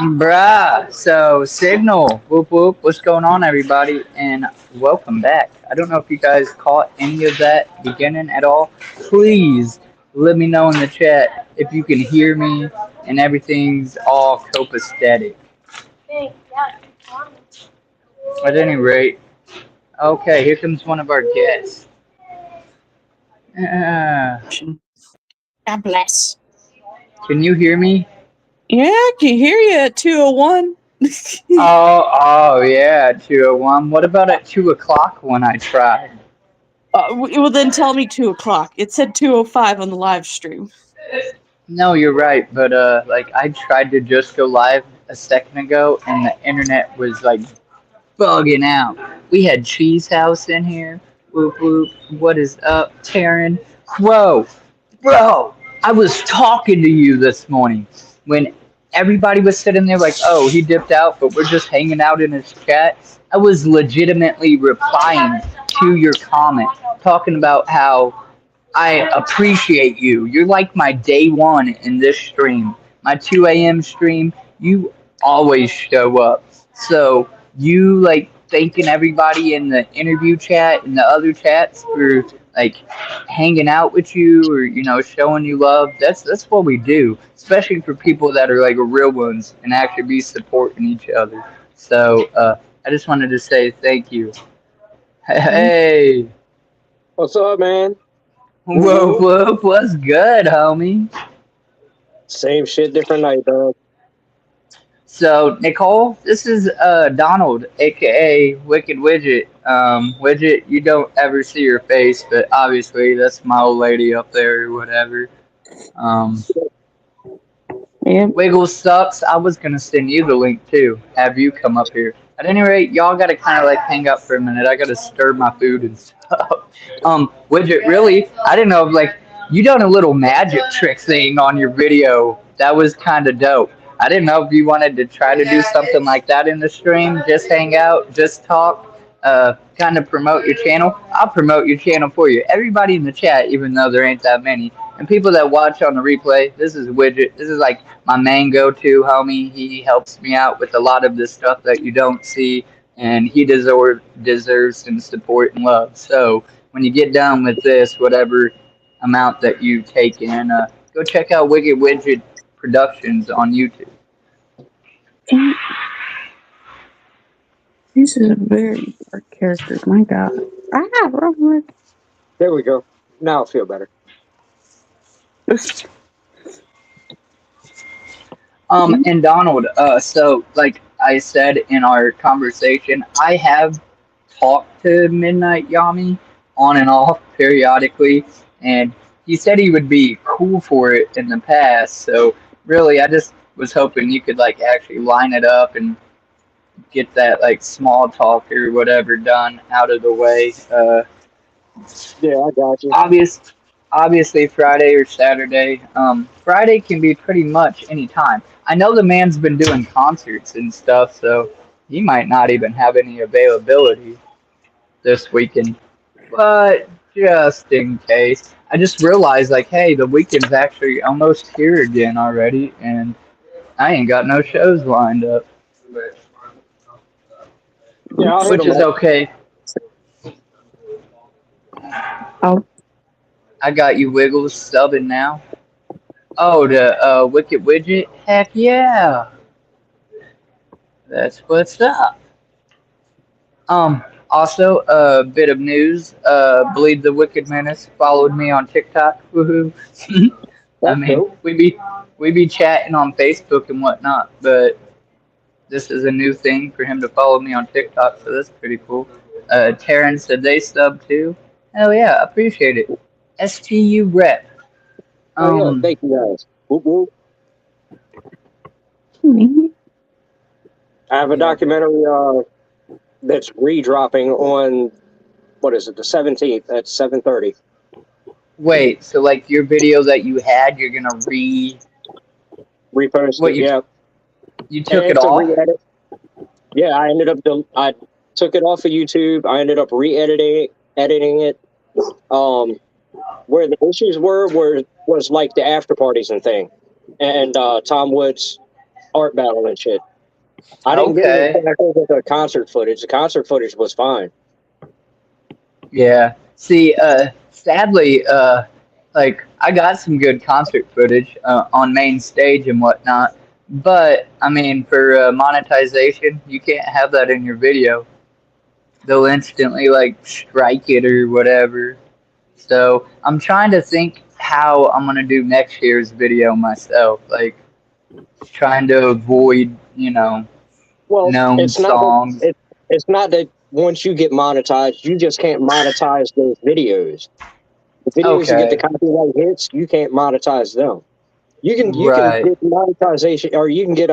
Bruh, so Signal, whoop whoop, what's going on, everybody, and welcome back. I don't know if you guys caught any of that beginning at all. Please let me know in the chat if you can hear me and everything's all copacetic. At any rate, okay, here comes one of our guests. Uh, God bless. can you hear me? Yeah, I can hear you at 2:01. Oh, yeah, 2:01. What about at 2 o'clock when I tried? Well, then tell me 2:00. It said 2:05 on the live stream. No, you're right, but like I tried to just go live a second ago, and the internet was like bugging out. We had Cheese House in here. Whoop whoop. What is up, Taryn? Whoa, bro! I was talking to you this morning when everybody was sitting there like, "Oh, he dipped out," but we're just hanging out in his chat. I was legitimately replying to your comment, talking about how I appreciate you. You're like my day one in this stream. My 2 a.m. stream, you always show up. So you like thanking everybody in the interview chat and the other chats for like hanging out with you or showing you love. That's what we do, especially for people that are like real ones and actually be supporting each other. So I just wanted to say thank you. Hey, What's up, man? whoa, whoa, what's good, homie? Same shit, different night, dog. So, Nicole, this is Donald, aka Wicked Widget. Widget, you don't ever see her face, but obviously that's my old lady up there or whatever. Um, Yeah. Wiggle sucks. I was gonna send you the link too. Have you come up here? At any rate, y'all gotta kind of like hang up for a minute. I gotta stir my food and stuff. Widget, really? I didn't know. Like, you done a little magic trick thing on your video. That was kind of dope. I didn't know if you wanted to try to do something like that in the stream. Just hang out, just talk, kind of promote your channel. I'll promote your channel for you. Everybody in the chat, even though there ain't that many, and people that watch on the replay, this is Widget. This is like my main go-to homie. He helps me out with a lot of the stuff that you don't see, and he deserves some support and love. So when you get done with this, whatever amount that you take in, go check out Wicked Widget Productions on YouTube. These are very dark characters. My God. Wrong There we go. Now I feel better. And Donald, so like I said in our conversation, I have talked to Midnight Yami on and off periodically, and he said he would be cool for it in the past. So really, I just was hoping you could like actually line it up and get that like small talk or whatever done out of the way. Yeah, I got you. Obvious, obviously Friday or Saturday. Friday can be pretty much any time. I know the man's been doing concerts and stuff, so he might not even have any availability this weekend. But just in case, I just realized like, hey, the weekend's actually almost here again already, and I ain't got no shows lined up, Yeah, I'll hit which them is up. okay. Oh, I got you Wiggles subbing now. Oh, the Wicked Widget? Heck yeah. That's what's up. Also, a bit of news. Believe the Wicked Menace followed me on TikTok. Woohoo. I That's mean, cool. we be chatting on Facebook and whatnot, but this is a new thing for him to follow me on TikTok, so that's pretty cool. Taryn said they subbed too. Hell yeah, appreciate it. STU rep. Oh yeah, Um, thank you guys. Whoop, whoop. I have a yeah. documentary that's redropping on what is it, the 17th at 7:30. Wait, so like your video that you had, you're gonna Repost what it, yeah. you And took it it's a off? re-edit. Yeah, I took it off of YouTube. I ended up editing it. Where the issues was like the after parties and thing, and Tom Wood's art battle and shit. I didn't get it Okay. until I with the concert footage. The concert footage was fine. Yeah. See, sadly, like I got some good concert footage on main stage and whatnot, but I mean, for monetization, you can't have that in your video. They'll instantly like strike it or whatever. So I'm trying to think how I'm gonna do next year's video myself, like trying to avoid, Well, known songs. it's not that once you get monetized, you just can't monetize those videos. The videos that get the Okay, copyright hits, you can't monetize them. You can right. get monetization or you can get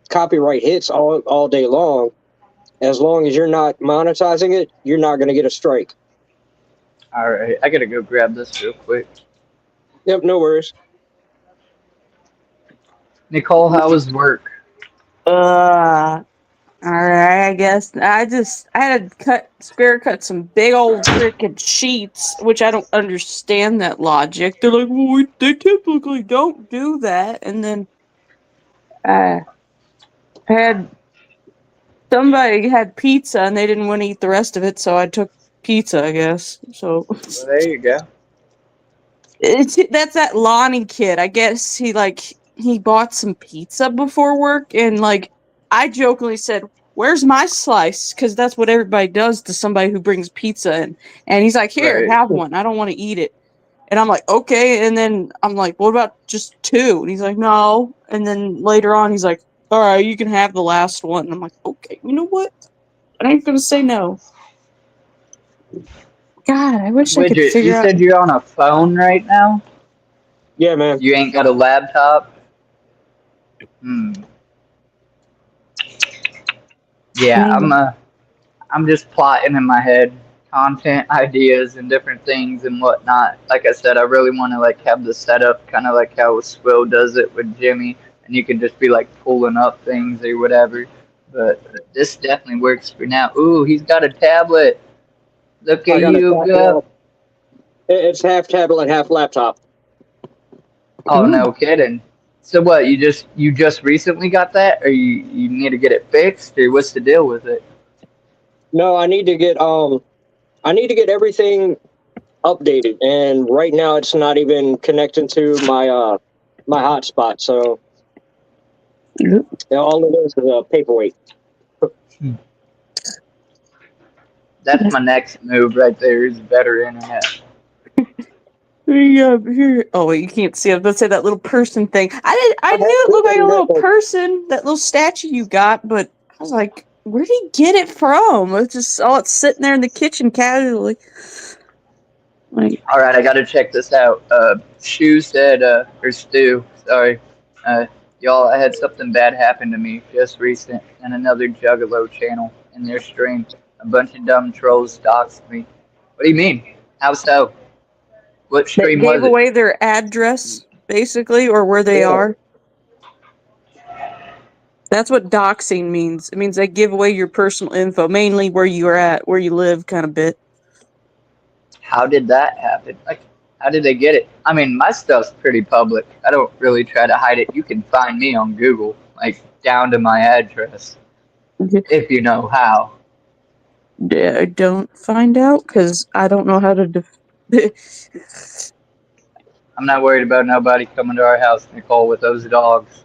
copyright hits all day long. As long as you're not monetizing it, you're not going to get a strike. All right, I gotta go grab this real quick. Yep, no worries. Nicole, how was work? all right. I guess I had to cut some big old freaking sheets, which I don't understand that logic. They're like, well, they typically don't do that, and then I had somebody had pizza and they didn't want to eat the rest of it, so I took pizza, I guess. So Well, there you go. that's that Lonnie kid. I guess he bought some pizza before work, and like I jokingly said, "Where's my slice?" Because that's what everybody does to somebody who brings pizza in. And he's like, "Here, Right. have one. I don't want to eat it." And I'm like, "Okay." And then I'm like, "What about just two?" And he's like, "No." And then later on, he's like, "All right, you can have the last one." And I'm like, "Okay, you know what? I ain't gonna say no." God, I wish I could Widget, you figure out. said you're on a phone right now? Yeah, man. You ain't got a laptop? Hmm. Yeah, I'm just plotting in my head content ideas and different things and whatnot. Like I said, I really want to like have the setup kind of like how Swill does it with Jimmy, and you can just be like pulling up things or whatever. But this definitely works for now. Ooh, he's got a tablet. Look I at got a you go. it's half tablet, half laptop. Oh, Ooh. no kidding. So what? You just recently got that, or you need to get it fixed, or what's the deal with it? No, I need to get everything updated, and right now it's not even connecting to my hotspot. So all it is a paperweight. That's my next move right there. Is better internet. Yeah, here. Oh wait, you can't see. I was about to say that little person thing. I I knew it have looked like a little it. person, that little statue you got, but I was like, where did he get it from? It's sitting there in the kitchen casually. Like, All right, I got to check this out. Shu said, or Stu, sorry. Y'all, I had something bad happen to me just recent in another Juggalo channel in their stream. A bunch of dumb trolls doxed me. What do you mean? How so? What That stream gave was it? away their address, basically, or where they Yeah. are. That's what doxing means. It means they give away your personal info, mainly where you are at, where you live, kind of bit. How did that happen? Like, how did they get it? I mean, my stuff's pretty public. I don't really try to hide it. You can find me on Google, like, down to my address, if you know how. Don't find out, because I don't know how to I'm not worried about nobody coming to our house, Nicole, with those dogs.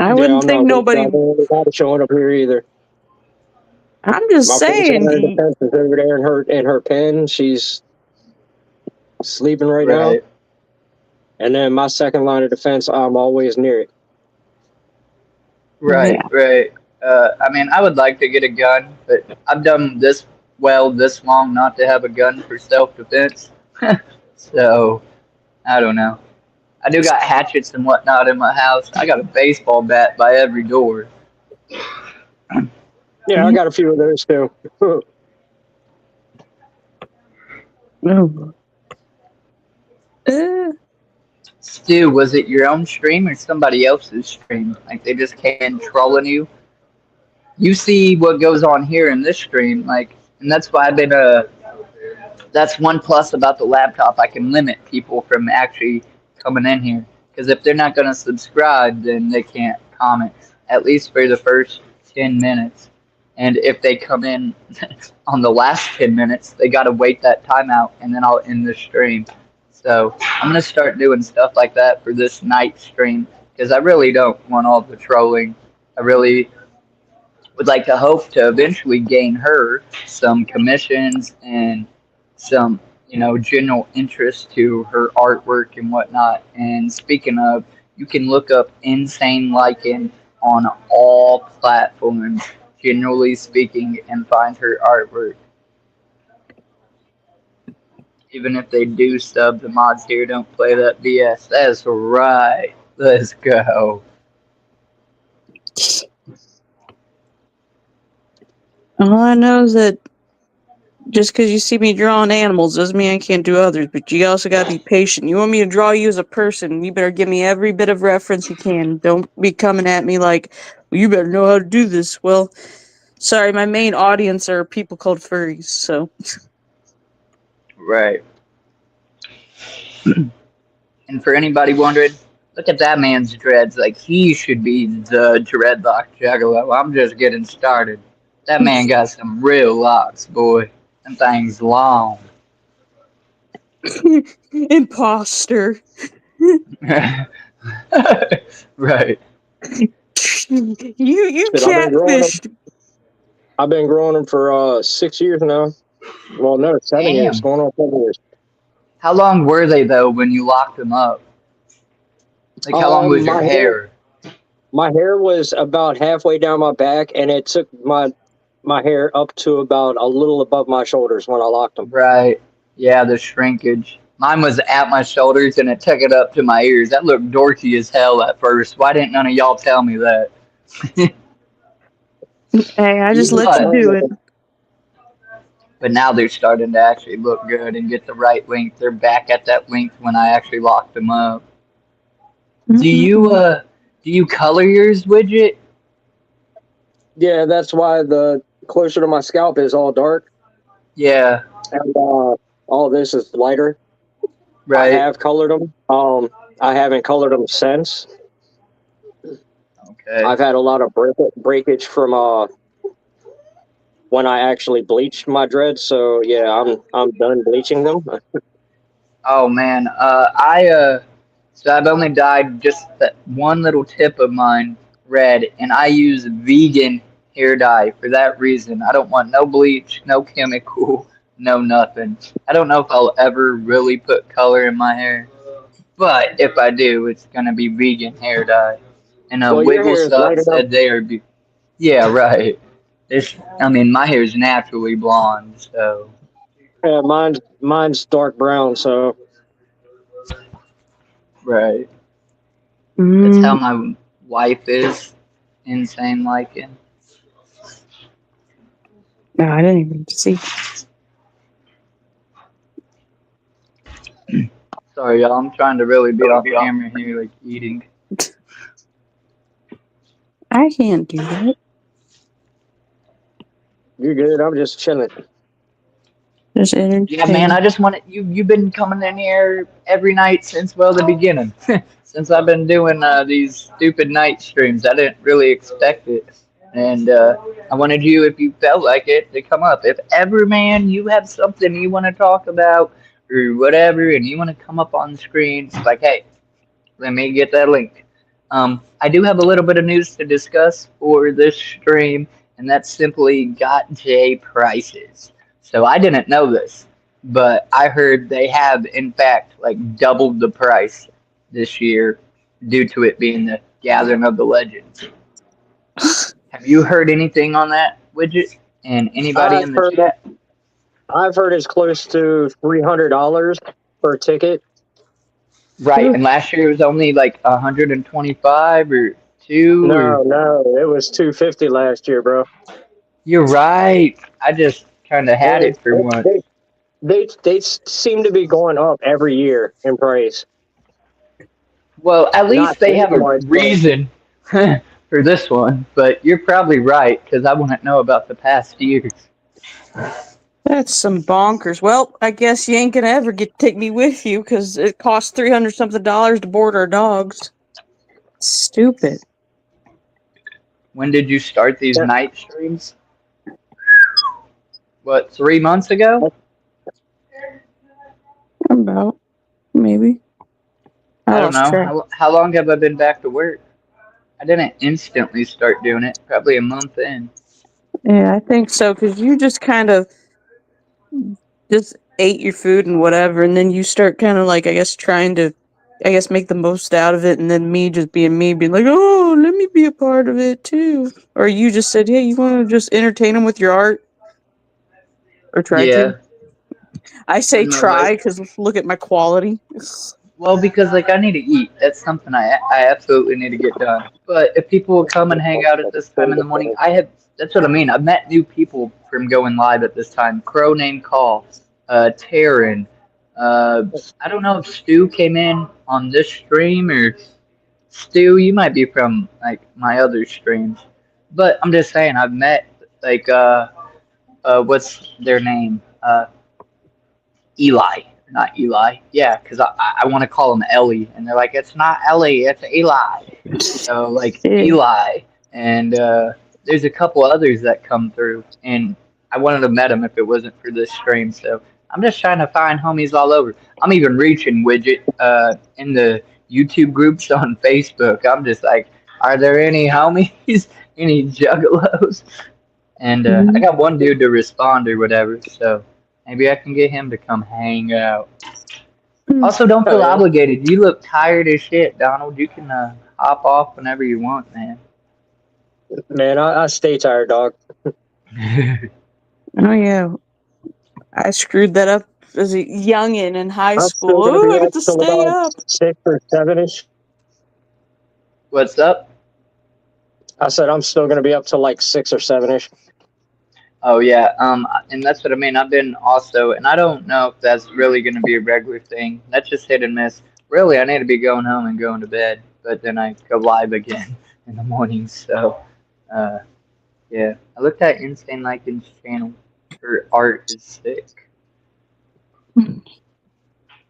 I Yeah, wouldn't I'm think not worried nobody. about anybody showing up here either. I'm just My first line of saying. defense is over there in her pen. She's sleeping right now. Right, And then my second line of defense, I'm always near it. right, Yeah. right. I mean, I would like to get a gun, but I've done this well this long not to have a gun for self-defense. So, I don't know. I do got hatchets and whatnot in my house. I got a baseball bat by every door. Yeah, I got a few of those too. Oh. Uh, Stu, was it your own stream or somebody else's stream? Like they just came in trolling you? You see what goes on here in this stream, like, and that's why I've been that's one plus about the laptop. I can limit people from actually coming in here because if they're not gonna subscribe, then they can't comment at least for the first 10 minutes. And if they come in on the last 10 minutes, they gotta wait that time out, and then I'll end the stream. So I'm gonna start doing stuff like that for this night stream because I really don't want all the trolling. I really would like to hope to eventually gain her some commissions and some, general interest to her artwork and whatnot. And speaking of, you can look up Insane Lichen on all platforms, generally speaking, and find her artwork. Even if they do sub, the mods here don't play that BS. That's right. Let's go. all I know is that just because you see me drawing animals doesn't mean I can't do others, but you also gotta be patient. You want me to draw you as a person, you better give me every bit of reference you can. Don't be coming at me like, well, you better know how to do this. Well, sorry, my main audience are people called furries, so. Right. And for anybody wondering, look at that man's dreads. Like, he should be the dreadlock juggalo. I'm just getting started. That man got some real locks, boy. Them things long. Imposter. Right. You Shit, catfished. I've been growing them for 6 years now. Well, no, 7 years. Damn. Going on 7 years. How long were they, though, when you locked them up? Like, how long was your My hair was about halfway down my back, and it took my hair up to about a little above my shoulders when I locked them. Right. Yeah, the shrinkage. Mine was at my shoulders and it took it up to my ears. That looked dorky as hell at first. Why didn't none of y'all tell me that? Hey, I just let you But do it. but now they're starting to actually look good and get the right length. They're back at that length when I actually locked them up. Do you color yours, Widget? Yeah, that's why the closer to my scalp is all dark, Yeah, and all this is lighter. I right. have colored them. I haven't colored them since. Okay. I've had a lot of breakage from when I actually bleached my dreads. So yeah, I'm done bleaching them. Oh man, so I've only dyed just that one little tip of mine red, and I use vegan hair dye for that reason. I don't want no bleach, no chemical, no nothing. I don't know if I'll ever really put color in my hair, but if I do, it's gonna be vegan hair dye. And Well, your Wiggle hair is Sub light enough. said they are. Yeah, right. I mean, my hair is naturally blonde, so Yeah, mine's dark brown. So right. That's how Mm, my wife is. Insane liking. no, I didn't even see. Sorry, y'all. I'm trying to really be on camera here, like eating. I can't do that. You're good. I'm just chilling. Just Yeah, man. entertain. I just wanted you. You've been coming in here every night since the beginning. Since I've been doing these stupid night streams, I didn't really expect it, and I wanted you, if you felt like it, to come up. If ever, man, you have something you want to talk about or whatever, and you want to come up on the screen, it's like, hey, let me get that link. I do have a little bit of news to discuss for this stream, and that's simply Got J prices. So I didn't know this, but I heard they have, in fact, like doubled the price this year due to it being the Gathering of the Legends. Have you heard anything on that, Widget? And anybody I've in the heard chat? I've heard it's close to $300 per ticket. Right, and last year it was only like 125 or two or. No, no, it was 250 last year, bro. You're right. I just kind of had They it for once. they seem to be going up every year in price. Well, at Not least they this have a much, but reason for this one, but you're probably right because I wouldn't know about the past years. That's some bonkers. Well, I guess you ain't gonna ever get to take me with you because it costs $300 something to board our dogs. Stupid. When did you start these yeah, night streams? What, 3 months ago? About maybe. I I don't lost know. track. How long have I been back to work? I didn't instantly start doing it. Probably a month in. Yeah, I think so because you just kind of just ate your food and whatever, and then you start kind of like I guess trying to, I guess make the most out of it, and then me just being me, being like, oh, let me be a part of it too. Or you just said, hey, you want to just entertain them with your art, or try to. Yeah. I say When my try wife. because look at my quality. Well, because like I need to eat. That's something I absolutely need to get done. But if people will come and hang out at this time in the morning, I have. That's what I mean. I've met new people from going live at this time. Crow named Call, Taryn. Uh, I don't know if Stu came in on this stream or Stu. You might be from like my other streams, but I'm just saying I've met like what's their name? Eli, not Eli. Yeah, because I want to call him Ellie, and they're like, it's not Ellie, it's Eli. So like Yeah. Eli, and there's a couple others that come through, and I wouldn't have met them if it wasn't for this stream. So I'm just trying to find homies all over. I'm even reaching Widget in the YouTube groups on Facebook. I'm just like, are there any homies, any juggalos? And I Mhm. got one dude to respond or whatever, so maybe I can get him to come hang out. Also, don't oh, feel yeah. obligated. You look tired as shit, Donald. You can hop off whenever you want, man. Man, I stay tired, dog. Oh yeah, I screwed that up as a youngin in high I'm still school. gonna Oh, be I get up to till stay about up. 6 or 7ish. What's up? I said I'm still gonna be up till like 6 or 7ish. Oh yeah, and that's what I mean. I've been also, and I don't know if that's really going to be a regular thing. That's just hit and miss. Really, I need to be going home and going to bed, but then I go live again in the mornings. So, uh, yeah, I looked at Insane Liken's channel. Her art is sick.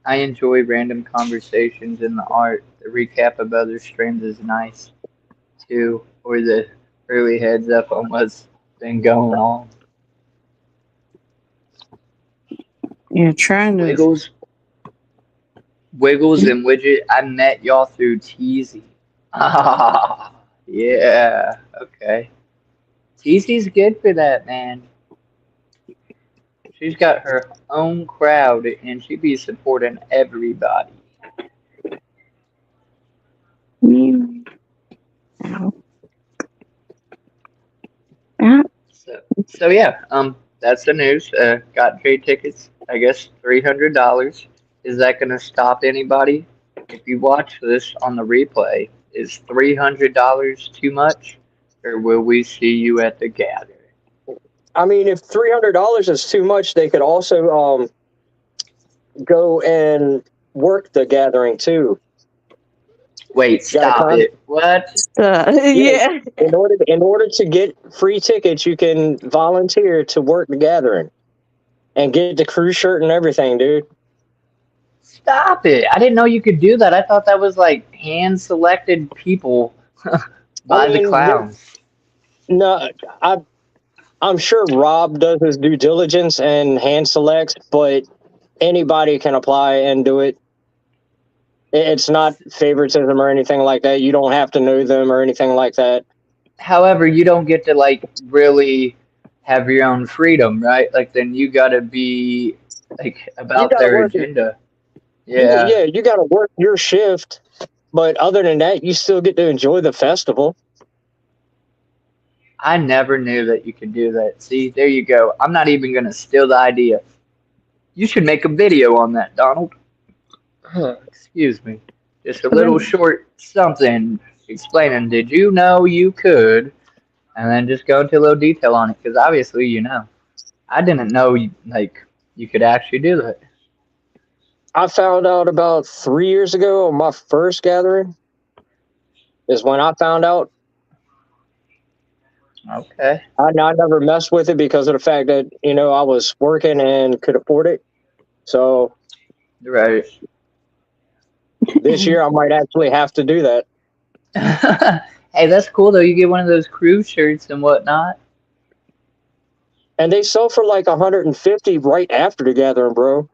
I enjoy random conversations in the art. The recap of other streams is nice too, or the early heads up on what's been going on. Yeah, trying to. Wiggles, Wiggles, and Widget. I met y'all through Teasy. Ah, yeah. Okay. Teasy's good for that, man. She's got her own crowd, and she be supporting everybody. Ow. Ah, So yeah, that's the news. Got trade tickets. I guess $300. Is that gonna stop anybody? If you watch this on the replay, Is $300 too much, or will we see you at the gathering? I mean, if $300 is too much, they could also go and work the gathering too. Wait, Got a stop con? it. What? Yeah. In order to get free tickets, you can volunteer to work the gathering and get the crew shirt and everything, dude. Stop it. I didn't know you could do that. I thought that was like hand selected people I by the mean, clowns. no, I'm sure Rob does his due diligence and hand selects, but anybody can apply and do it. It's not favoritism or anything like that. You don't have to know them or anything like that. However, you don't get to like really have your own freedom, right? Like then you got to be like You about gotta their work. agenda. Yeah. Yeah, you gotta work your shift, but other than that, you still get to enjoy the festival. I never knew that you could do that. See, there you go. I'm not even going to steal the idea. You should make a video on that, Donald. Excuse me. Just a And little then, short something explaining, did you know you could? And then just go into a little detail on it, because obviously you know. I didn't know like you could actually do that. I found out about 3 years ago on my first gathering is when I found out. Okay. I never messed with it because of the fact that, I was working and could afford it. So Right. this year I might actually have to do that. Hey, that's cool though. You get one of those cruise shirts and whatnot. And they sell for like 150 right after the gathering, bro.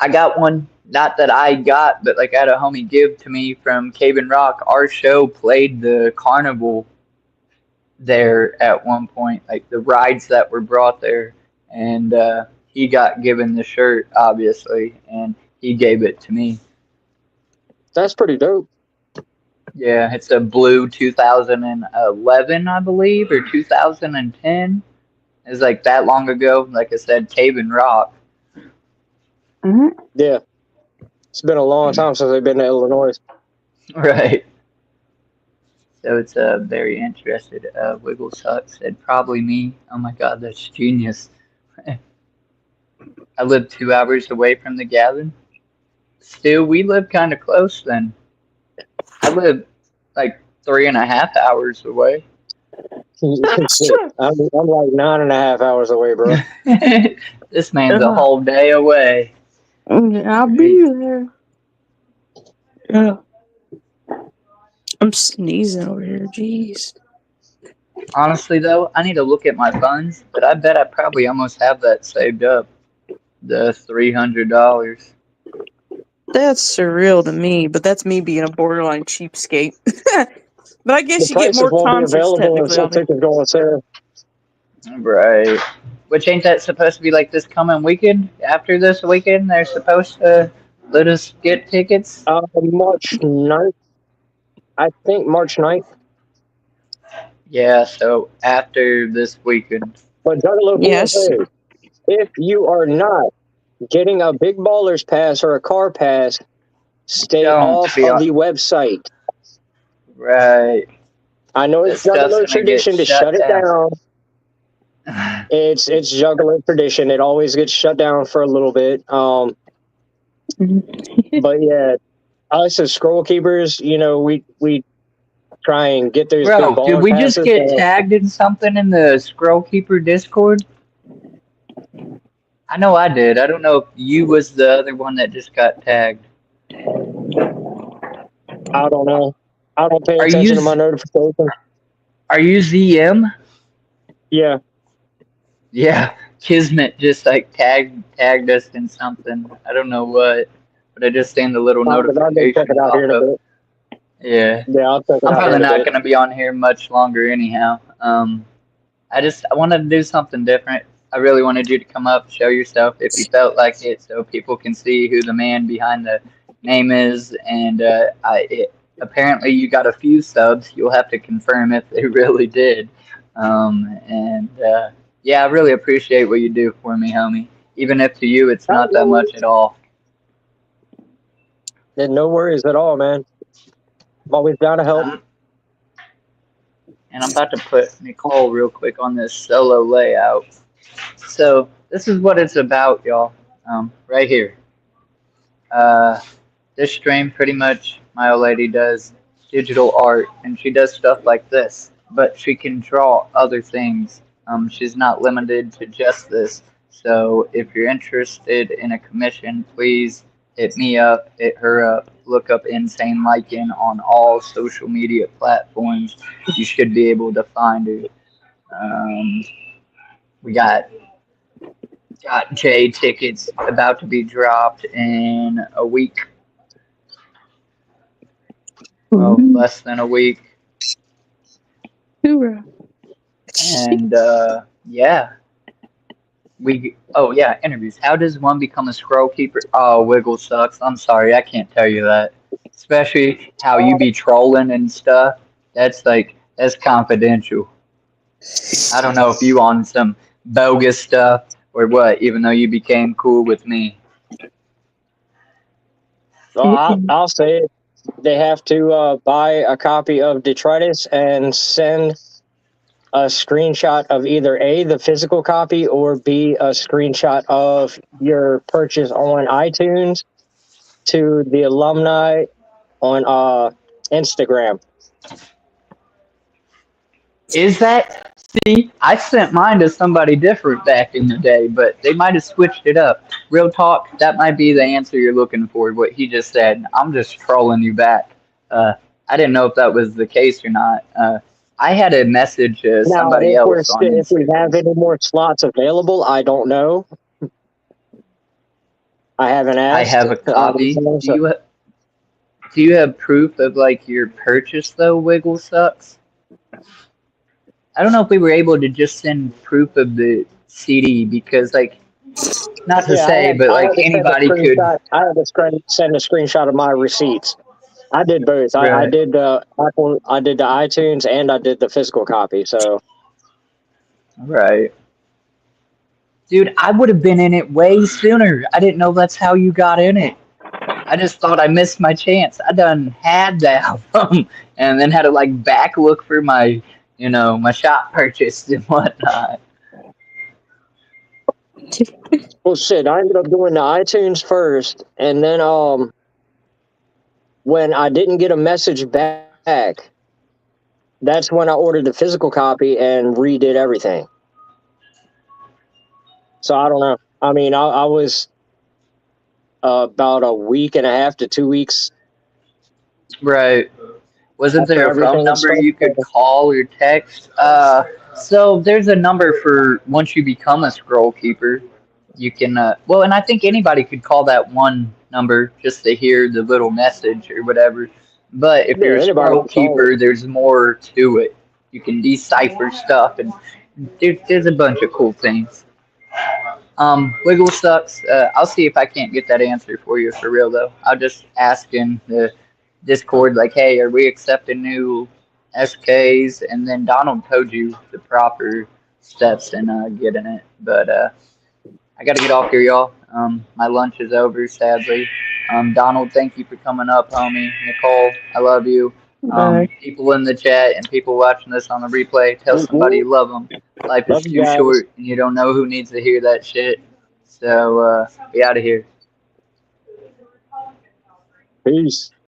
I got one, not that I got, but like I had a homie give to me from Cave and Rock. Our show played the carnival there at one point, like the rides that were brought there, and he got given the shirt, obviously, and he gave it to me. That's pretty dope. Yeah, it's a blue 2011, I believe, or 2010. It's like that long ago. Like I said, Cave and Rock. Yeah. It's been a long time since I've been to Illinois. Right. So it's very interested. Wiggle Sucks said probably me. Oh my God, that's genius. I live 2 hours away from the gathering. Still, we live kind of close then. I live like 3.5 hours away. I'm like 9.5 hours away, bro. This man's a whole day away. I'll be there. Yeah. I'm sneezing over here. Jeez. Honestly, though, I need to look at my funds, but I bet I probably almost have that saved up. The $300. That's surreal to me, but that's me being a borderline cheapskate. But I guess The you get prices more won't be concerts available technically until on there. tickets go on sale. Right. Which ain't that supposed to be like this coming weekend? After this weekend, they're supposed to let us get tickets? March 9th. I think March 9th. Yeah, so after this weekend. But Juggalo Yes. PSA, if you are not getting a Big Ballers Pass or a car pass, stay Don't off be of on. the website. Right. I know This it's stuff's Juggalo gonna tradition get to shut it down. down. It's Juggalo tradition. It always gets shut down for a little bit. But yeah, us as scroll keepers, we try and get those Big Bro, did Baller we just passes. get tagged in something in the Scroll Keeper Discord? I know I did. I don't know if you was the other one that just got tagged. I don't know. I don't pay Are attention to you my notifications. are you ZM? Yeah. Yeah, Kismet just like tagged us in something. I don't know what, but I just seen the little I'll go check notification it out here pop in a up. bit. Yeah, Yeah, I'll check it I'm out here probably in a not bit. gonna be on here much longer anyhow. I wanted to do something different. I really wanted you to come up, show yourself if you felt like it, so people can see who the man behind the name is. And apparently you got a few subs. You'll have to confirm if they really did. Yeah, I really appreciate what you do for me, homie. Even if to you it's not that much at all. Yeah, no worries at all, man. I'm always down to help. And I'm about to put Nicole real quick on this solo layout. So this is what it's about, y'all. Right here. Uh, this stream pretty much my old lady does digital art, and she does stuff like this, but she can draw other things. She's not limited to just this. So if you're interested in a commission, please hit me up, hit her up, look up Insane Liking on all social media platforms. You should be able to find her. Um, we got J tickets about to be dropped in a week. Well, less than a week. Hoorah. And yeah, interviews. How does one become a scroll keeper? Oh, Wiggle sucks. I'm sorry, I can't tell you that. Especially how you be trolling and stuff. That's confidential. I don't know if you on some bogus stuff or what, even though you became cool with me. So I'll say it. They have to buy a copy of Detritus and send a screenshot of either A, the physical copy, or B, a screenshot of your purchase on iTunes to the alumni on Instagram. Is that? See, I sent mine to somebody different back in the day, but they might have switched it up. Real talk, that might be the answer you're looking for, what he just said. I'm just trolling you back. Uh, I didn't know if that was the case or not. I had a message to Now, somebody else on if we have Instagram. any more slots available, I don't know. I haven't I asked. have a copy. Do you have proof of like your purchase though, Wiggle Sucks? I don't know if we were able to just send proof of the CD because like not to Yeah, say, but I like had to send a anybody could. screenshot. I had to send a screenshot of my receipts. I did both. I Right. did Apple. I did the iTunes and I did the physical copy. So Right. Dude, I would have been in it way sooner. I didn't know that's how you got in it. I just thought I missed my chance. I done had the album and then had to like back look for my, my shop purchase and whatnot. well, shit. I ended up doing the iTunes first, and then when I didn't get a message back, that's when I ordered the physical copy and redid everything. So I don't know. I mean, I was about a week and a half to 2 weeks Right. Wasn't after there a phone everything had number started. you could call or text? So there's a number for once you become a scroll keeper. You can, and I think anybody could call that one number just to hear the little message or whatever. But if Yeah, you're a anybody scroll can call it. keeper, there's more to it. You can decipher stuff, and there's a bunch of cool things. Wiggle sucks. I'll see if I can't get that answer for you for real though. I'll just ask in the Discord like, hey, are we accepting new SKs? And then Donald told you the proper steps in getting it. But I got to get off here, y'all. My lunch is over, sadly. Donald, thank you for coming up, homie. Nicole, I love you. People in the chat and people watching this on the replay, tell somebody you love them. Life is Love you too guys. short, and you don't know who needs to hear that shit. So, be out of here. Peace.